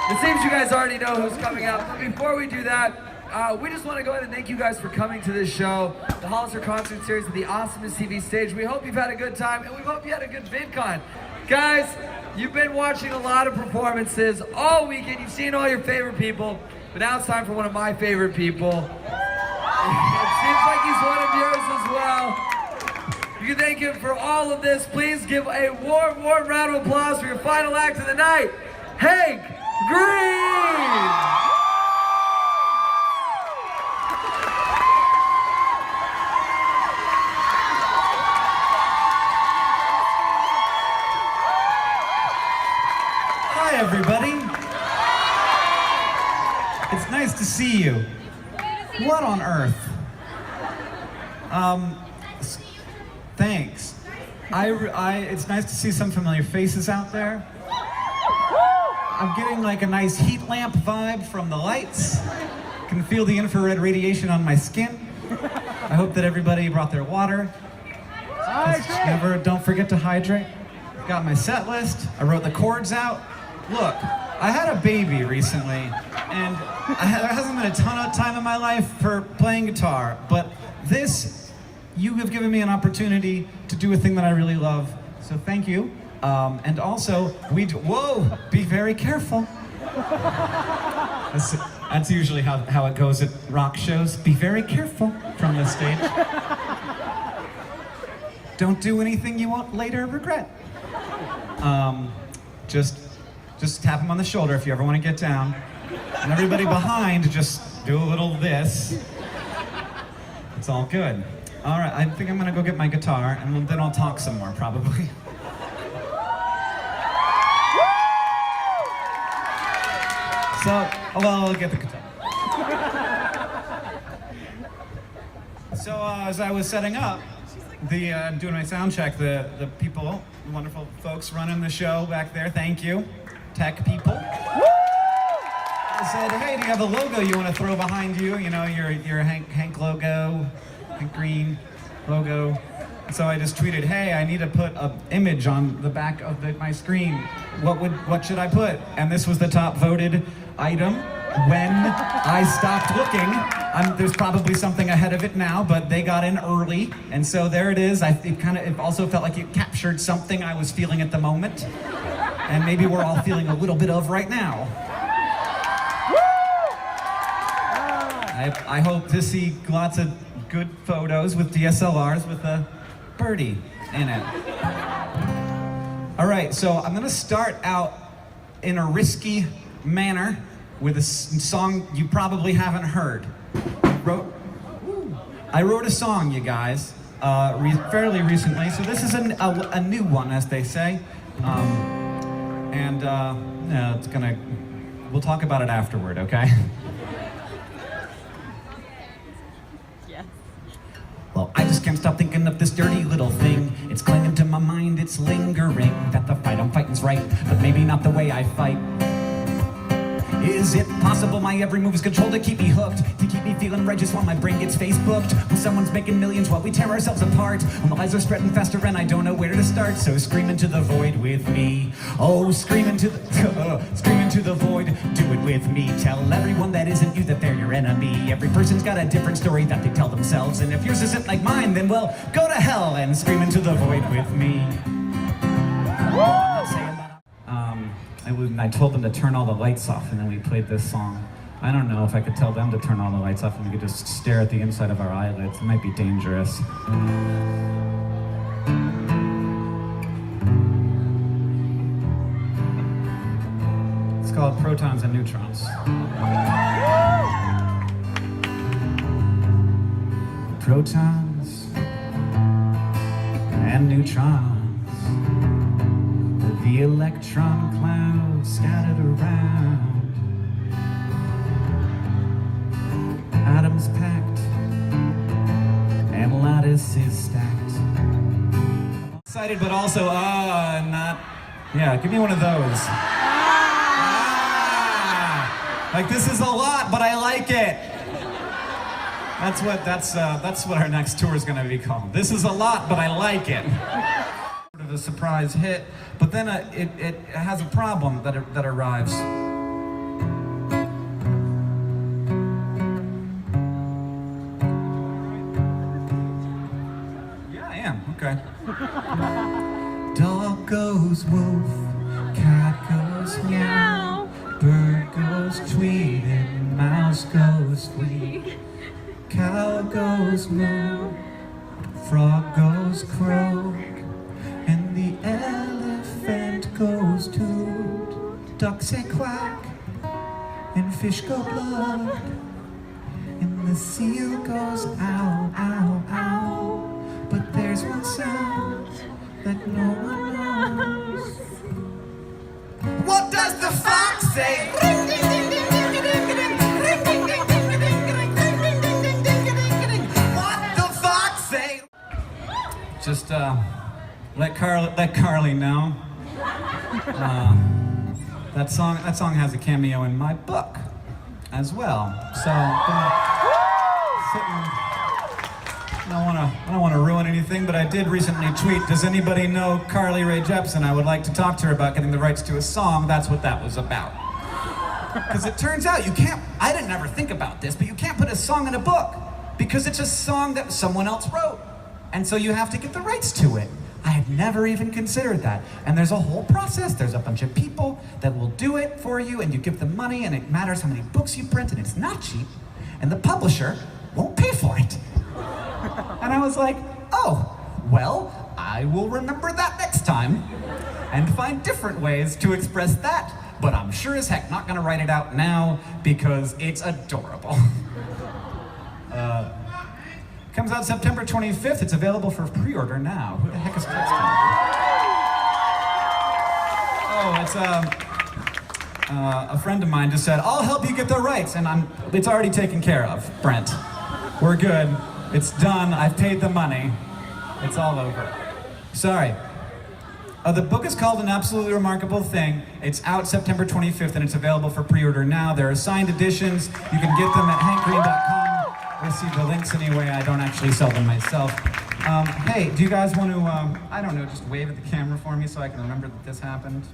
It seems you guys already know who's coming up, but before we do that, we just want to go ahead and thank you guys for coming to this show, the Hollister Concert Series at the Awesomest TV stage. We hope you've had a good time, and we hope you had a good VidCon. Guys, you've been watching a lot of performances all weekend. You've seen all your favorite people, but now it's time for one of my favorite people. It seems like he's one of yours as well. You can thank him for all of this. Please give a warm, warm round of applause for your final act of the night, Hank Green! Hi, everybody. It's nice to see you. What on earth? Thanks. It's nice to see some familiar faces out there. I'm getting like a nice heat lamp vibe from the lights. Can feel the infrared radiation on my skin. I hope that everybody brought their water. Don't forget to hydrate. Got my set list. I wrote the chords out. Look, I had a baby recently, and there hasn't been a ton of time in my life for playing guitar, but you have given me an opportunity to do a thing that I really love, so thank you. And also, whoa, be very careful. That's usually how it goes at rock shows. Be very careful from the stage. Don't do anything you won't later regret. Just tap him on the shoulder if you ever want to get down. And everybody behind, just do a little this. It's all good. All right, I think I'm gonna go get my guitar, and then I'll talk some more, probably. I'll get the guitar. So as I was setting up, doing my sound check, the people, the wonderful folks running the show back there, thank you, tech people. I said, hey, do you have a logo you want to throw behind you? You know, your Hank logo, Hank Green logo. So I just tweeted, hey, I need to put an image on the back of my screen. What should I put? And this was the top voted item when I stopped looking. There's probably something ahead of it now, but they got in early, and so there it is. It also felt like it captured something I was feeling at the moment, and maybe we're all feeling a little bit of right now. I hope to see lots of good photos with DSLRs with a birdie in it. All right, so I'm gonna start out in a risky manner with a song you probably haven't heard. I wrote a song, you guys, fairly recently, so this is a new one, as they say. We'll talk about it afterward, okay? Well, I just can't stop thinking of this dirty little thing. It's clinging to my mind, it's lingering. That the fight I'm fighting's right, but maybe not the way I fight. Is it possible my every move is controlled to keep me hooked? To keep me feeling righteous while my brain gets Facebooked? When someone's making millions while we tear ourselves apart? When the lies are spreading faster and I don't know where to start. So scream into the void with me. Oh, scream into the void, do it with me. Tell everyone that isn't you that they're your enemy. Every person's got a different story that they tell themselves. And if yours isn't like mine, then well, go to hell and scream into the void with me. I told them to turn all the lights off, and then we played this song. I don't know if I could tell them to turn all the lights off and we could just stare at the inside of our eyelids. It might be dangerous. It's called Protons and Neutrons. Protons and neutrons. The electron clouds scattered around, atoms packed and lattices stacked. Excited, but also not. Yeah, give me one of those. Like this is a lot, but I like it. That's what our next tour is going to be called. This is a lot, but I like it. Sort of a surprise hit, but then it has a problem that arrives. Okay. Dog goes woof, cat goes meow, bird goes tweet, and mouse goes squeak. Cow goes moo, frog goes croak, and the elephant goes toot. Ducks say quack, and fish go blub, and the seal goes ow, ow, ow. But there's one sound that no one knows. What does the fox say? Ring, ding, ding, ding, ding, ding, ding, ding. Ring, ding, ding, ding, ding, ding, ding, ring, ding, ding, ding, ding, ding, ding. What the fox say? Just let Carly know. That song has a cameo in my book as well. So I don't want to ruin anything, but I did recently tweet, does anybody know Carly Rae Jepsen? I would like to talk to her about getting the rights to a song. That's what that was about. Because it turns out I didn't ever think about this, but you can't put a song in a book because it's a song that someone else wrote. And so you have to get the rights to it. I had never even considered that. And there's a whole process. There's a bunch of people that will do it for you, and you give them money, and it matters how many books you print, and it's not cheap. And the publisher won't pay for it. And I was like, oh, well, I will remember that next time and find different ways to express that. But I'm sure as heck not gonna write it out now because it's adorable. Comes out September 25th. It's available for pre-order now. Who the heck is texting? Oh, it's a friend of mine just said, I'll help you get the rights. And it's already taken care of, Brent. We're good. It's done. I've paid the money. It's all over. Sorry. The book is called An Absolutely Remarkable Thing. It's out September 25th, and it's available for pre-order now. There are signed editions. You can get them at hankgreen.com. You'll see the links anyway. I don't actually sell them myself. Hey, do you guys want to, I don't know, just wave at the camera for me so I can remember that this happened?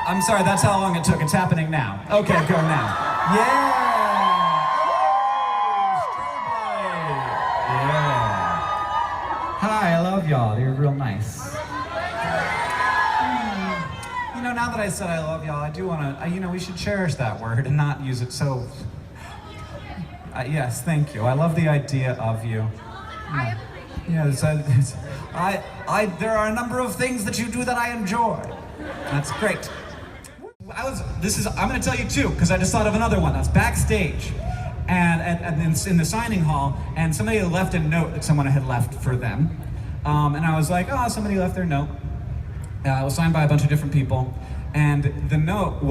I'm sorry, that's how long it took. It's happening now. Okay, go now. Yeah! Yeah. Hi, I love y'all. You're real nice. You know, now that I said I love y'all, I do want to, we should cherish that word and not use it so... yes, thank you. I love the idea of you. Yeah, there are a number of things that you do that I enjoy. That's great. I'm going to tell you two, because I just thought of another one. I was backstage, and in the signing hall, and somebody had left a note that someone had left for them. And I was like, oh, somebody left their note. It was signed by a bunch of different people, and the note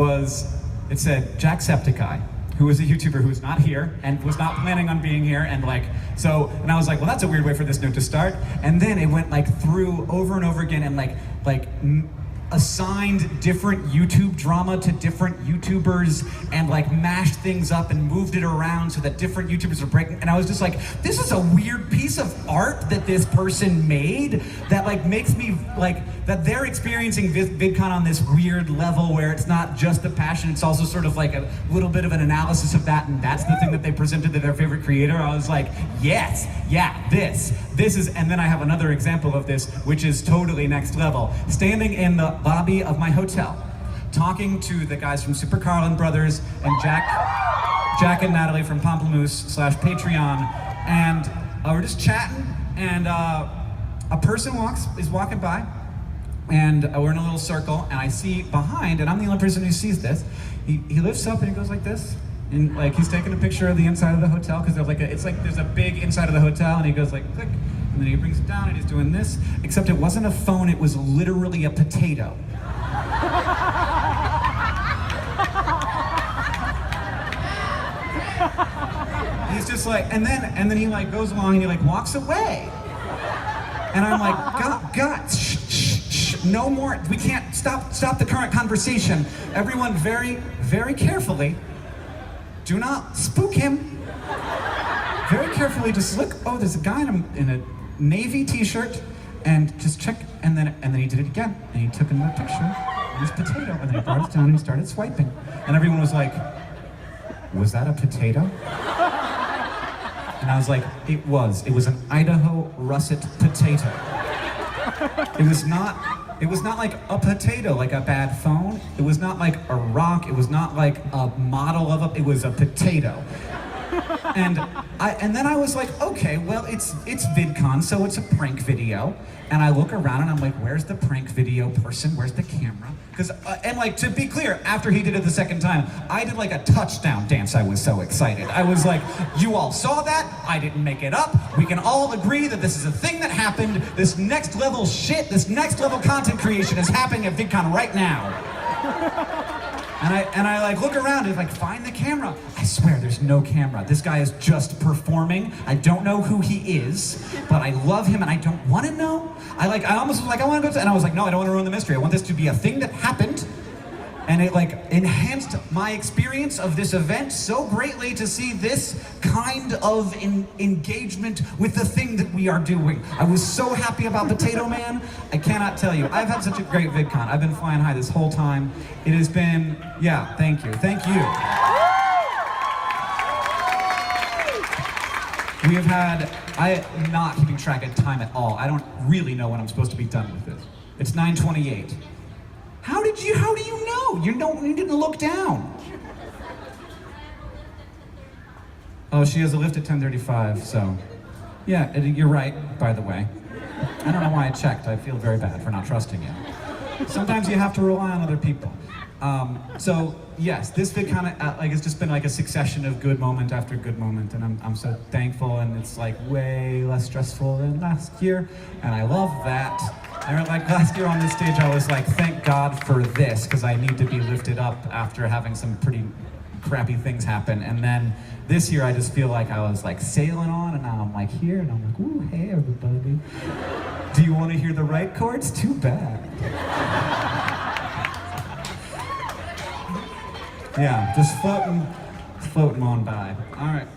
it said, Jacksepticeye, who is a YouTuber who's not here, and was not planning on being here, and I was like, well, that's a weird way for this note to start. And then it went through over and over again, and assigned different YouTube drama to different YouTubers and mashed things up and moved it around so that different YouTubers were breaking. And I was just like, this is a weird piece of art that this person made that makes me that they're experiencing VidCon on this weird level where it's not just a passion, it's also sort of a little bit of an analysis of that, and that's the thing that they presented to their favorite creator. I was like, yes, yeah, this is, and then I have another example of this, which is totally next level. Standing in the lobby of my hotel, talking to the guys from Super Carlin Brothers and Jack and Natalie from Pamplemousse/Patreon, and we're just chatting, and a person is walking by, and we're in a little circle, and I see behind, and I'm the only person who sees this, he lifts up and he goes like this, and he's taking a picture of the inside of the hotel, because there's a big inside of the hotel, and he goes click, and then he brings it down and he's doing this, except it wasn't a phone, it was literally a potato. He's just and then he goes along and he walks away. And I'm like, God, shh, no more, we can't, stop the current conversation. Everyone very, very carefully, do not spook him. Very carefully just look, oh, there's a guy in a navy t-shirt, and just check, and then he did it again, and he took another picture of his potato, and then he brought it down and he started swiping. And everyone was like, was that a potato? And I was like, it was an Idaho russet potato. It was not like a potato, like a bad phone. It was not like a rock. It was not like a model of it was a potato. And then I was like, okay, well, it's VidCon, so it's a prank video. And I look around and I'm like, where's the prank video person? Where's the camera? Because, and like, to be clear, after he did it the second time, I did like a touchdown dance. I was so excited. I was like, you all saw that. I didn't make it up. We can all agree that this is a thing that happened. This next level shit, this next level content creation is happening at VidCon right now. And I like look around and like find the camera. I swear there's no camera. This guy is just performing. I don't know who he is, but I love him and I don't want to know. I almost was like, I want to go to, and I was like, no, I don't want to ruin the mystery. I want this to be a thing that happened. And it like enhanced my experience of this event so greatly to see this kind of engagement with the thing that we are doing. I was so happy about Potato Man. I cannot tell you. I've had such a great VidCon. I've been flying high this whole time. It has been, yeah, thank you. Thank you. We have had, I am not keeping track of time at all. I don't really know when I'm supposed to be done with this. It's 9:28. How do you know? You didn't look down. Oh, she has a lift at 10:35, so. Yeah, you're right, by the way. I don't know why I checked. I feel very bad for not trusting you. Sometimes you have to rely on other people. So, yes, this VidCon it's just been like a succession of good moment after good moment, and I'm so thankful, and it's like way less stressful than last year, and I love that. I mean, like last year on this stage, I was like, thank God for this, because I need to be lifted up after having some pretty crappy things happen. And then this year, I just feel like I was like sailing on, and now I'm like here, and I'm like, ooh, hey everybody. Do you want to hear the right chords? Too bad. Yeah, just floating on by. All right.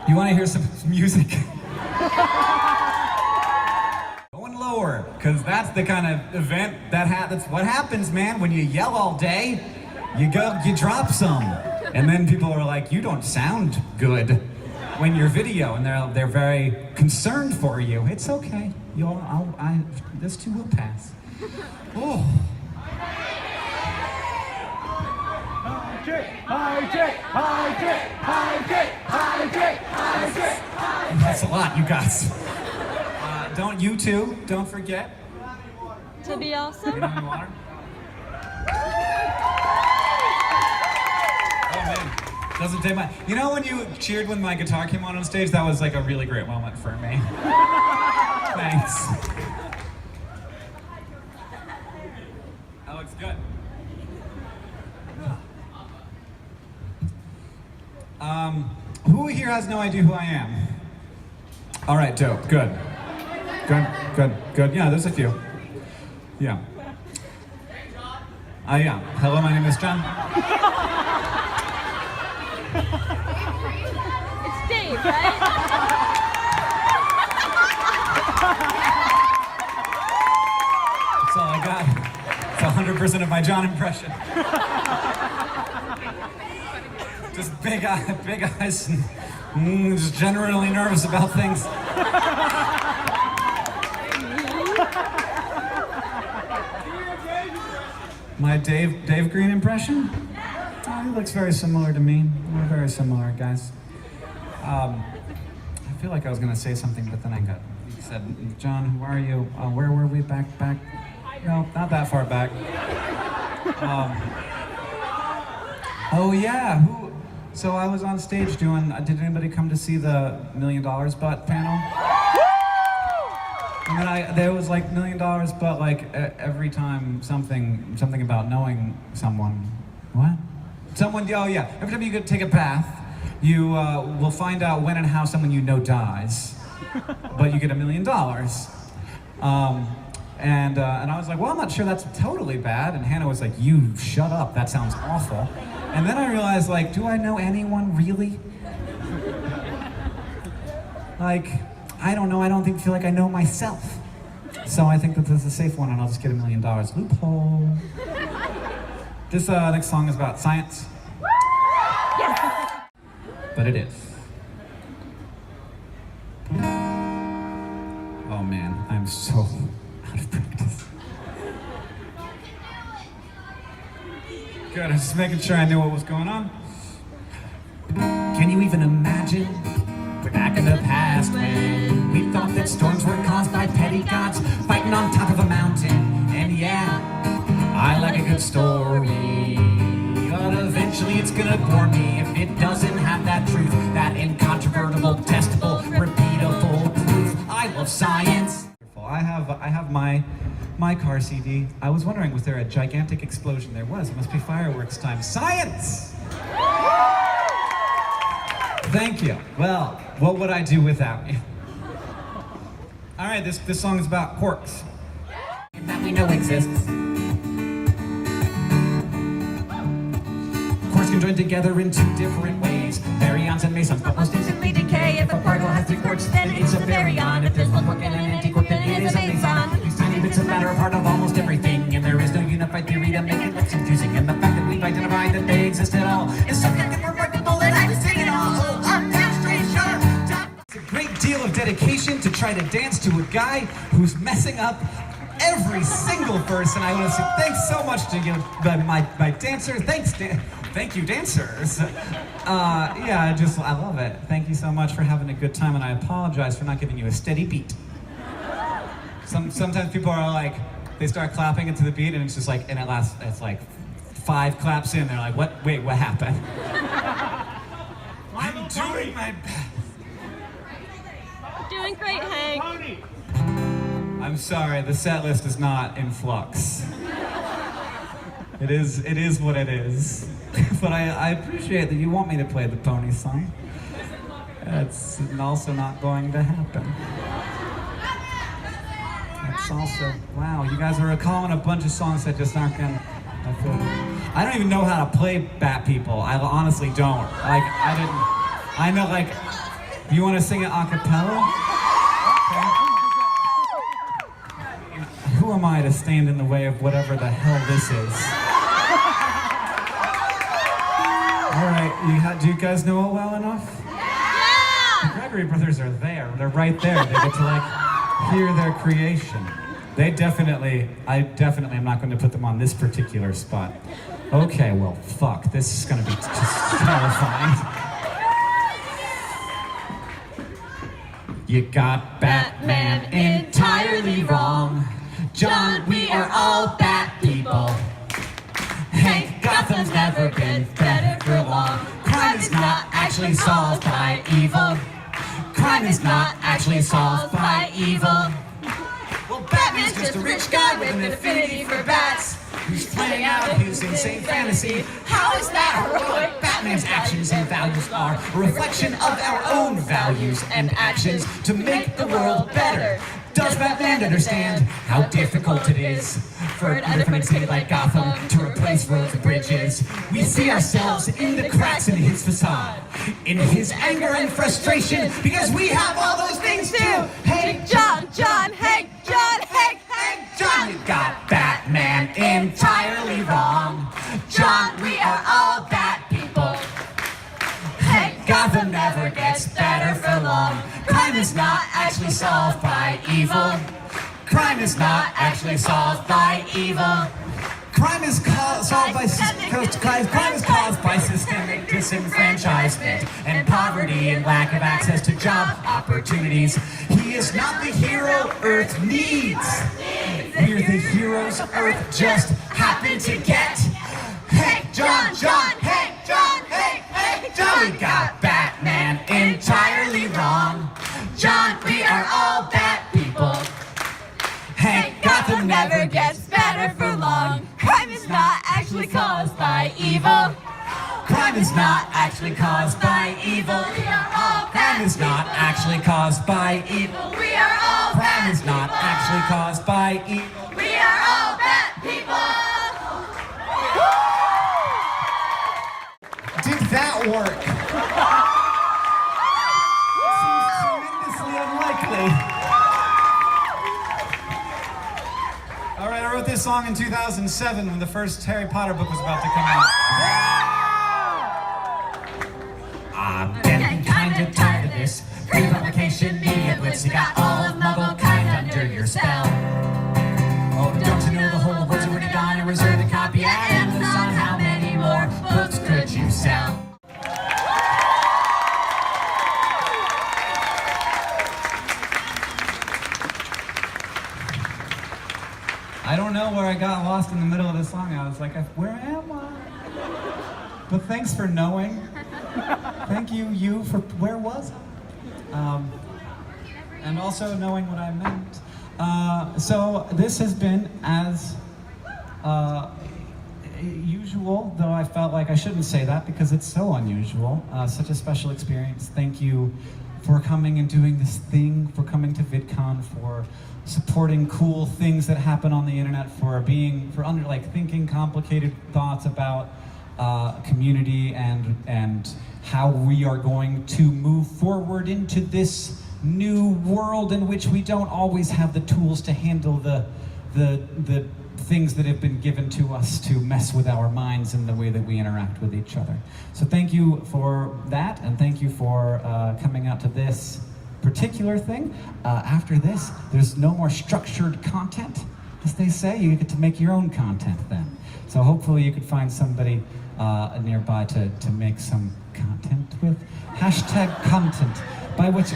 You want to hear some music? Lower, because that's the kind of event that's what happens, man. When you yell all day, you drop some, and then people are like, you don't sound good when you're video, and they're very concerned for you. It's okay. This too will pass. Oh. That's a lot, you guys. Don't you too, don't forget. To be awesome. You know any water? Oh man, doesn't take my. You know when you cheered when my guitar came on stage? That was like a really great moment for me. Thanks. That looks good. Who here has no idea who I am? All right, dope, good. Good. Yeah, there's a few. Yeah. Yeah. Hello, my name is John. It's Dave, right? That's all I got. It's 100% of my John impression. Just big eyes, and just generally nervous about things. My Dave Green impression? Oh, he looks very similar to me. We're very similar, guys. I feel like I was gonna say something, but then he said, John, who are you? Where were we? Back? No, not that far back. Oh yeah, so I was on stage doing, did anybody come to see the $1 Million Butt panel? And then there was like $1 Million Butt like every time something about knowing someone. What? Someone, oh yeah, every time you go take a bath, you will find out when and how someone you know dies, but you get $1 million. And I was like, well, I'm not sure that's totally bad. And Hannah was like, you shut up, that sounds awful. And then I realized, like, do I know anyone really? Like, I don't know, I don't feel like I know myself. So I think that this is a safe one and I'll just get $1 million. Loophole. This next song is about science. Yes. But it is. man, I'm so out of practice. Good, I was just making sure I knew what was going on. Can you even imagine? We're back in the past when we thought that storms were caused by petty gods fighting on top of a mountain. And yeah, I like a good story, but eventually it's gonna bore me if it doesn't have that truth, that incontrovertible, testable, repeatable proof. I love science. I have my car CD. I was wondering, was there a gigantic explosion? There was. It must be fireworks time. Science! Thank you. Well, what would I do without you? All right, this song is about quarks that we know exists. Quarks can join together in 2 different ways. Baryons and mesons, but most instantly decay. If a particle has 3 quarks, then it's a baryon. If there's 1 quark and an anti-quark, then it is a meson. These tiny bits of matter are part of almost everything, and there is no unified theory to make it less confusing. And the fact that we've identified that they exist at all is something that remarkable that I was saying it all. It's a great deal of dedication to try to dance to a guy who's messing up every single verse, and I want to say thanks so much to you, my dancers. Thank you, dancers. Yeah, I love it. Thank you so much for having a good time, and I apologize for not giving you a steady beat. Sometimes people are like, they start clapping into the beat, and it's just like, and it's like 5 claps in, they're like, what? Wait, what happened? I'm doing my best. Doing great, Hank. I'm sorry, the set list is not in flux. It is what it is. But I appreciate that you want me to play the pony song. It's also not going to happen. It's also, wow, you guys are recalling a bunch of songs that just aren't gonna, I don't even know how to play Bat People. I honestly don't. Like, I know, like, you want to sing it a cappella? Okay. Who am I to stand in the way of whatever the hell this is? All right, do you guys know it well enough? Yeah! The Gregory brothers are there. They're right there. They get to like hear their creation. I definitely am not going to put them on this particular spot. Okay, well, fuck. This is going to be just terrifying. You got Batman entirely wrong. John, we are all Bat people. Hank, Gotham's never been better for long. Crime is not actually solved by evil. Crime is not actually solved by evil. Well, Batman's just a rich guy with an affinity for bats, who's playing out his insane fantasy. How is that heroic? Batman's actions and values are a reflection of our own values and actions to make the world better. Does Batman understand how difficult it is for an unafraid city like Gotham to replace roads and bridges? We see ourselves in the cracks in his facade, in his anger and frustration, because we have all those things too. Hey, John, Hank, John, Hank, John, you got Batman entirely wrong. John, we are all Bat people. Hey, Gotham never gets better for long. Crime is not actually solved by evil. Crime is not actually solved by evil. Crime is caused by systemic disenfranchisement and poverty and lack of access to job opportunities. He is not the hero Earth needs. We're the heroes Earth just happened to get. Hey, John, hey, John, hey, John. We got Batman entirely wrong. John, we are all Bat people. Hey, Gotham never gets better for long. Crime is not actually caused by evil. Crime is not actually caused by evil. We are all crime is not actually caused by evil. We are all crime is not actually caused by evil. We are all Bat people. Did that work? Seems tremendously unlikely. All right, I wrote this song in 2007 when the first Harry Potter book was about to come out. I'm getting kinda tired of this pre-publication media blitz. You got all of Muggle kind of I don't know where I got lost in the middle of the song. I was like, where am I? But thanks for knowing. Thank you for where was I? And also knowing what I meant. So this has been as usual, though I felt like I shouldn't say that because it's so unusual. Such a special experience. Thank you for coming and doing this thing, for coming to VidCon, for supporting cool things that happen on the internet, for thinking complicated thoughts about community and how we are going to move forward into this new world in which we don't always have the tools to handle the things that have been given to us to mess with our minds and the way that we interact with each other. So thank you for that, and thank you for coming out to this particular thing. After this, there's no more structured content, as they say. You get to make your own content then. So hopefully you could find somebody nearby to make some content with. Hashtag content, by which,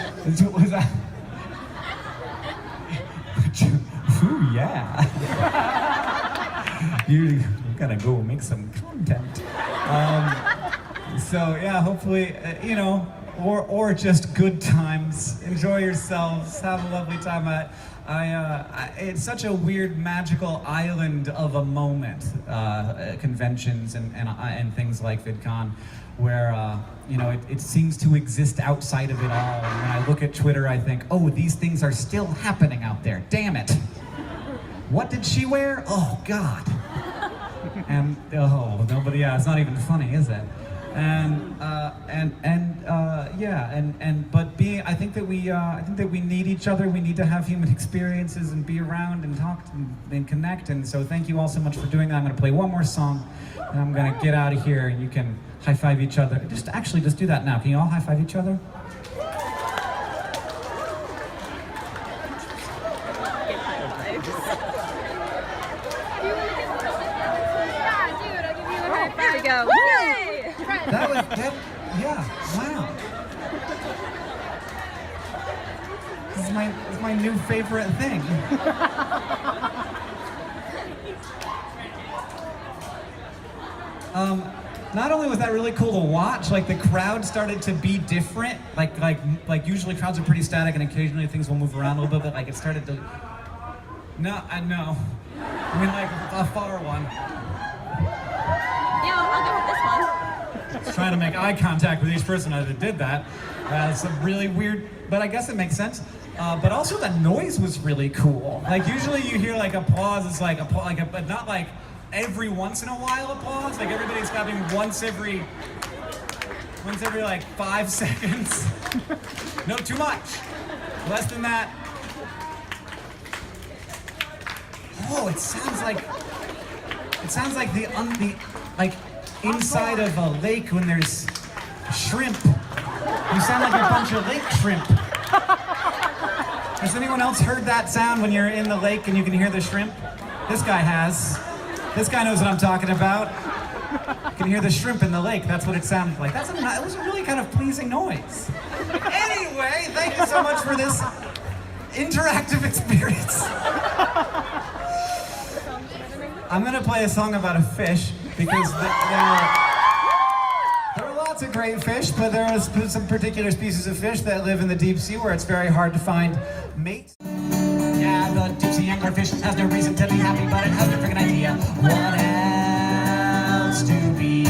was that? Ooh, yeah. You gotta go make some content. So yeah, hopefully, or just good times. Enjoy yourselves. Have a lovely time. It's such a weird, magical island of a moment. Conventions and things like VidCon, where it seems to exist outside of it all. And when I look at Twitter, I think, oh, these things are still happening out there. Damn it! What did she wear? Oh God! And nobody. Yeah, it's not even funny, is it? I think that we need each other. We need to have human experiences and be around and talk and connect. And so thank you all so much for doing that. I'm going to play one more song, and I'm going to get out of here. You can high five each other. Just do that now. Can you all high five each other? There we go. Yay! Yeah, wow. This is my new favorite thing. Not only was that really cool to watch, like the crowd started to be different. Like usually crowds are pretty static and occasionally things will move around a little bit, but like it started to. No, I know. I mean like a far one. Yeah, I'll go with this one. I was trying to make eye contact with each person as it did that. It's a really weird, but I guess it makes sense. But also the noise was really cool. Like usually you hear like applause, it's like but not like every once in a while applause. Like everybody's clapping once every like 5 seconds. No, too much. Less than that. Oh, it sounds like the like inside of a lake when there's shrimp. You sound like a bunch of lake shrimp. Has anyone else heard that sound when you're in the lake and you can hear the shrimp? This guy has. This guy knows what I'm talking about. You can hear the shrimp in the lake. That's what it sounded like. It was a really kind of pleasing noise. Anyway, thank you so much for this interactive experience. I'm gonna play a song about a fish because there are lots of great fish, but there are some particular species of fish that live in the deep sea where it's very hard to find mates. Yeah, the deep sea anglerfish has no reason to be happy, but it has no freaking idea what else to be.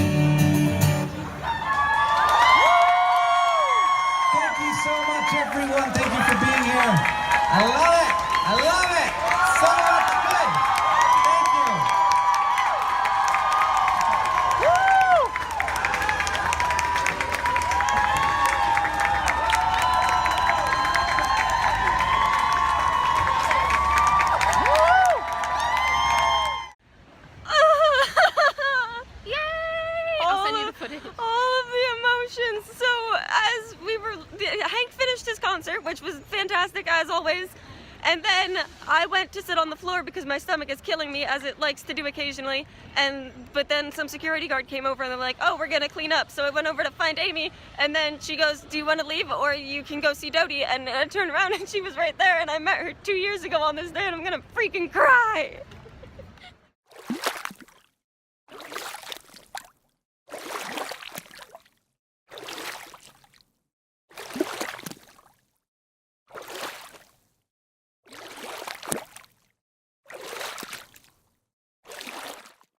Thank you so much, everyone. Thank you for being here. I love it. I love it. So much good. Thank you. All of the emotions. So as Hank finished his concert, which was fantastic as always, and then I went to sit on the floor because my stomach is killing me, as it likes to do occasionally, but then some security guard came over and they're like, oh, we're gonna clean up. So I went over to find Amy, and then she goes, do you want to leave or you can go see Dodie? And I turned around and she was right there, and I met her 2 years ago on this day, and I'm gonna freaking cry.